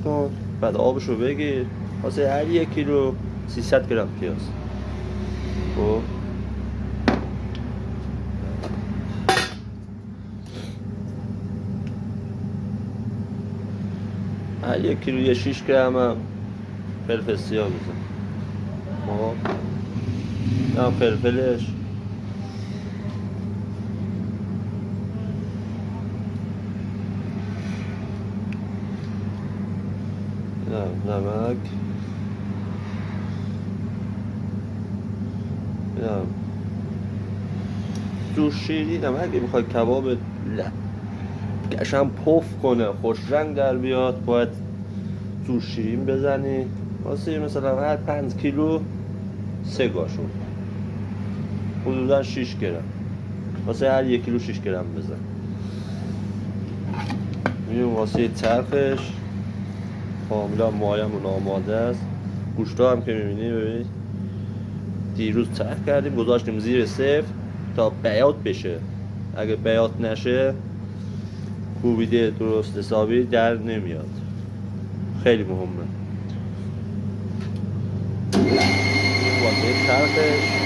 کن، بعد آبشو بگیر. واسه هر 1 کیلو 300 گرم پیاز. خب هر 1 کیلو یه 6 گرم هم فلفل سیاه بزن. خب هم فلفلش نمک، زور شیرین هم اگه میخوای کباب قشنگ پف کنه، خوش رنگ در بیاد، باید زور شیرین بزنی. واسه مثلا هر 5 کیلو 3 گاشون حدودا 6 گرم، واسه هر 1 کیلو 6 گرم بزن. میدونم واسه چرخش کاملا مایمون آماده است. گوشتا هم که میبینی، ببین دیروز چرخ کردیم، گذاشتیم زیر صفر تا بیات بشه. اگه بیات نشه کوبیده درست حسابی در نمیاد. خیلی مهمه. واسه چرخش